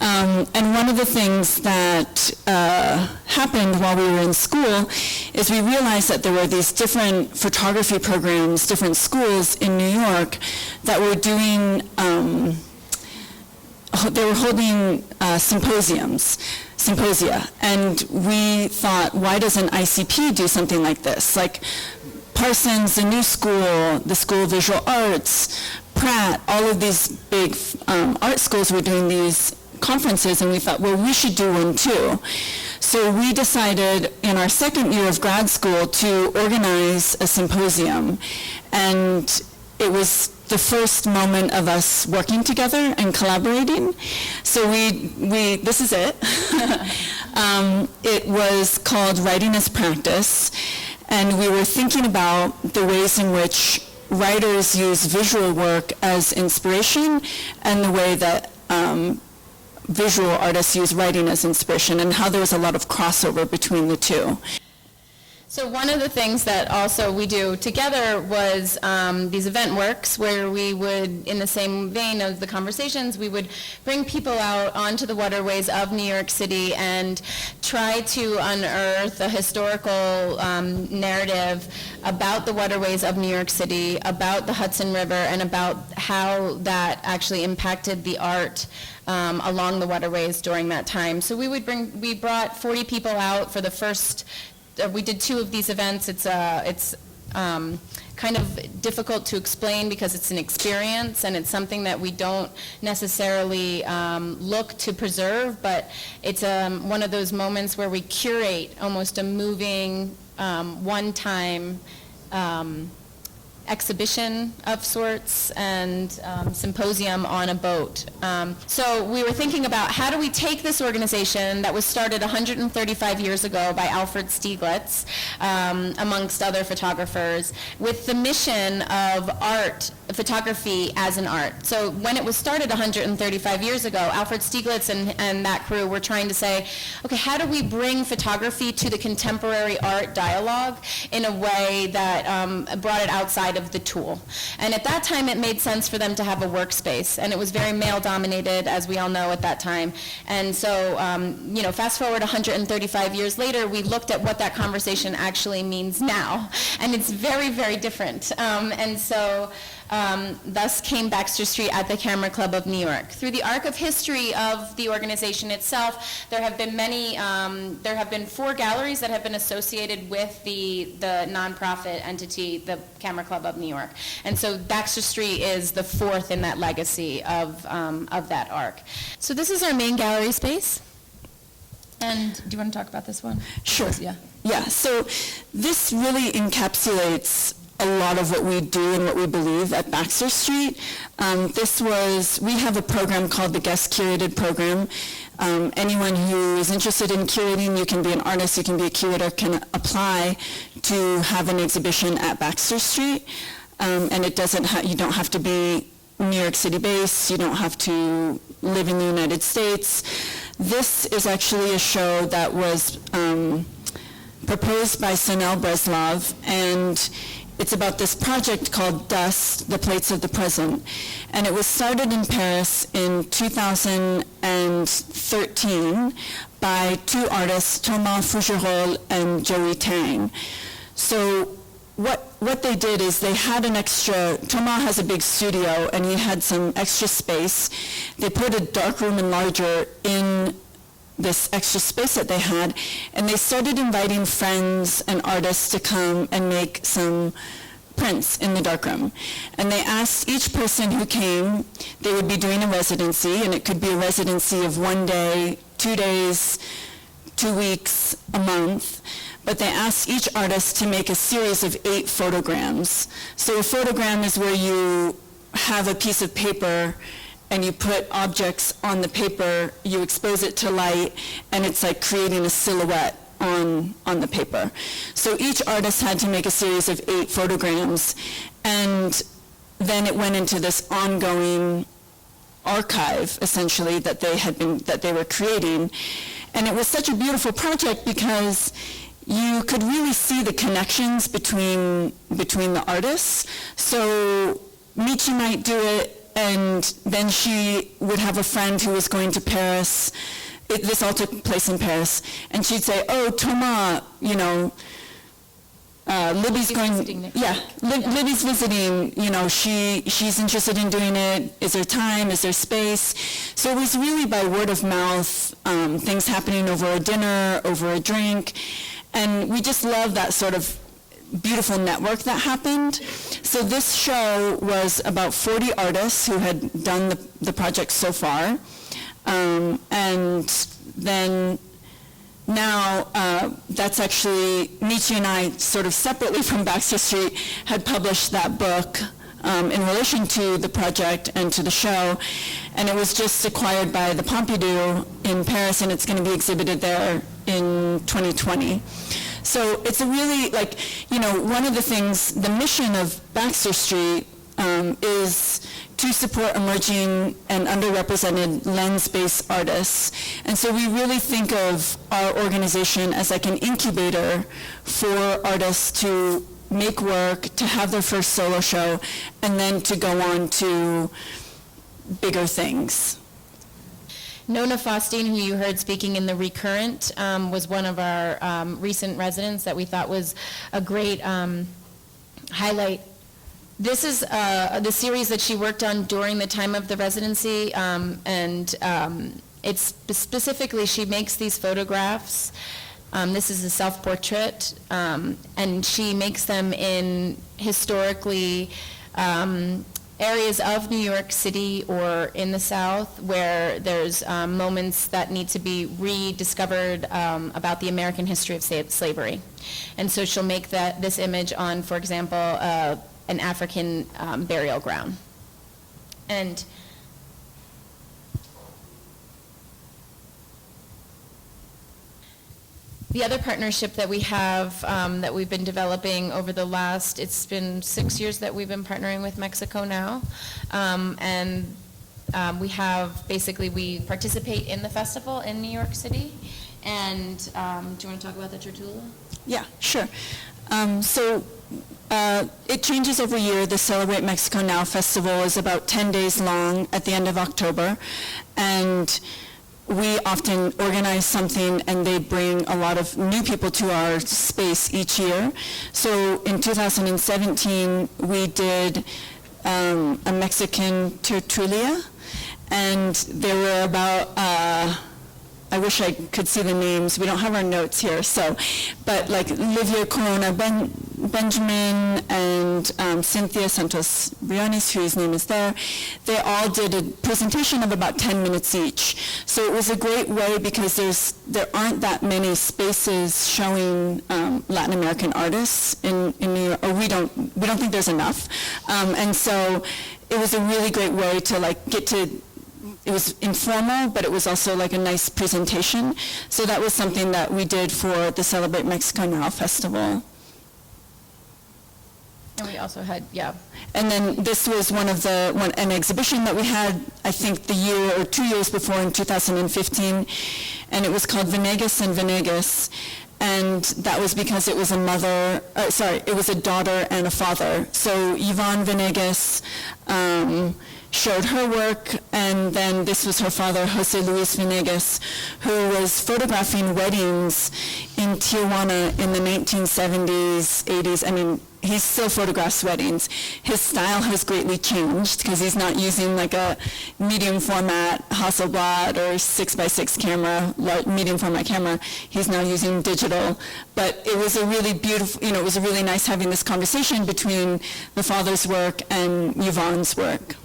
And one of the things that happened while we were in school is we realized that there were these different photography programs, different schools in New York that were doing, they were holding symposia, and we thought, why doesn't ICP do something like this? Like Parsons, the New School, the School of Visual Arts, Pratt, all of these big art schools were doing these conferences, and we thought, well, we should do one too. So we decided in our second year of grad school to organize a symposium, and it was the first moment of us working together and collaborating. So this is it. It was called Writing as Practice, and we were thinking about the ways in which writers use visual work as inspiration and the way that visual artists use writing as inspiration, and how there was a lot of crossover between the two. So one of the things that also we do together was these event works, where we would, in the same vein of the conversations, we would bring people out onto the waterways of New York City and try to unearth a historical narrative about the waterways of New York City, about the Hudson River, and about how that actually impacted the art along the waterways during that time. So we brought 40 people out for the first. We did 2 of these events. It's kind of difficult to explain because it's an experience, and it's something that we don't necessarily look to preserve, but it's one of those moments where we curate almost a moving, one-time exhibition of sorts and symposium on a boat. So we were thinking about, how do we take this organization that was started 135 years ago by Alfred Stieglitz, amongst other photographers, with the mission of art, photography as an art. So when it was started 135 years ago, Alfred Stieglitz and that crew were trying to say, okay, how do we bring photography to the contemporary art dialogue in a way that brought it outside of the tool? And at that time, it made sense for them to have a workspace, and it was very male-dominated, as we all know, at that time. And so, fast forward 135 years later, we looked at what that conversation actually means now, and it's very, very different. And so, thus came Baxter Street at the Camera Club of New York. Through the arc of history of the organization itself, there have been there have been 4 galleries that have been associated with the nonprofit entity, the Camera Club of New York. And so Baxter Street is the 4th in that legacy of that arc. So this is our main gallery space. And do you want to talk about this one? Sure. Yeah. Yeah, so this really encapsulates a lot of what we do and what we believe at Baxter Street. We have a program called the Guest Curated Program. Anyone who is interested in curating, you can be an artist, you can be a curator, can apply to have an exhibition at Baxter Street. And you don't have to be New York City based, you don't have to live in the United States. This is actually a show that was proposed by Sonel Breslov, and it's about this project called Dust, the Plates of the Present. And it was started in Paris in 2013 by 2 artists, Thomas Fougerolles and Joey Tang. So what they did is they had an extra, Thomas has a big studio, and he had some extra space. They put a darkroom enlarger in this extra space that they had, and they started inviting friends and artists to come and make some prints in the darkroom. And they asked each person who came, they would be doing a residency, and it could be a residency of 1 day, 2 days, 2 weeks, a month. But they asked each artist to make a series of 8 photograms. So a photogram is where you have a piece of paper and you put objects on the paper, you expose it to light, and it's like creating a silhouette on the paper. So each artist had to make a series of 8 photograms, and then it went into this ongoing archive, essentially, that they were creating. And it was such a beautiful project because you could really see the connections between the artists. So Michi might do it and then she would have a friend who was going to Paris. This all took place in Paris. And she'd say, oh, Thomas, you know, Libby's going, yeah, Libby's visiting, you know, she's interested in doing it. Is there time? Is there space? So it was really by word of mouth, things happening over a dinner, over a drink. And we just love that sort of beautiful network that happened. So this show was about 40 artists who had done the project so far. And then now, that's actually, Michi and I, sort of separately from Baxter Street, had published that book in relation to the project and to the show, and it was just acquired by the Pompidou in Paris, and it's going to be exhibited there in 2020. So it's a really, like, you know, one of the things, the mission of Baxter Street is to support emerging and underrepresented lens-based artists. And so we really think of our organization as like an incubator for artists to make work, to have their first solo show, and then to go on to bigger things. Nona Faustine, who you heard speaking in the Recurrent, was one of our recent residents that we thought was a great highlight. This is the series that she worked on during the time of the residency, and it's specifically, she makes these photographs. This is a self-portrait, and she makes them in historically areas of New York City or in the South where there's moments that need to be rediscovered about the American history of slavery. And so she'll make this image on, for example, an African burial ground. And the other partnership that we have that we've been developing over the last, it's been 6 years that we've been partnering with Mexico now. And we have, basically, we participate in the festival in New York City. And do you want to talk about the Tertulia? Yeah, sure. It changes every year. The Celebrate Mexico Now Festival is about 10 days long at the end of October. And we often organize something and they bring a lot of new people to our space each year. So in 2017, we did a Mexican tertulia, and there were about, I wish I could see the names. We don't have our notes here, so, but like Livia Corona Benjamin and Cynthia Santos Briones, whose name is there, they all did a presentation of about 10 minutes each. So it was a great way because there aren't that many spaces showing Latin American artists in New York, or we don't think there's enough. And so it was a really great way to like get to. It was informal, but it was also like a nice presentation. So that was something that we did for the Celebrate Mexico Now Festival. And we also had, yeah. And then this was an exhibition that we had, I think, the year or 2 years before in 2015, and it was called Venegas and Venegas. And that was because it was it was a daughter and a father. So Yvonne Venegas showed her work, and then this was her father, Jose Luis Venegas, who was photographing weddings in Tijuana in the 1970s, 80s. I mean, he still photographs weddings. His style has greatly changed because he's not using like a medium format Hasselblad or 6x6 camera, medium format camera. He's now using digital. But it was a really beautiful, it was really nice having this conversation between the father's work and Yvonne's work.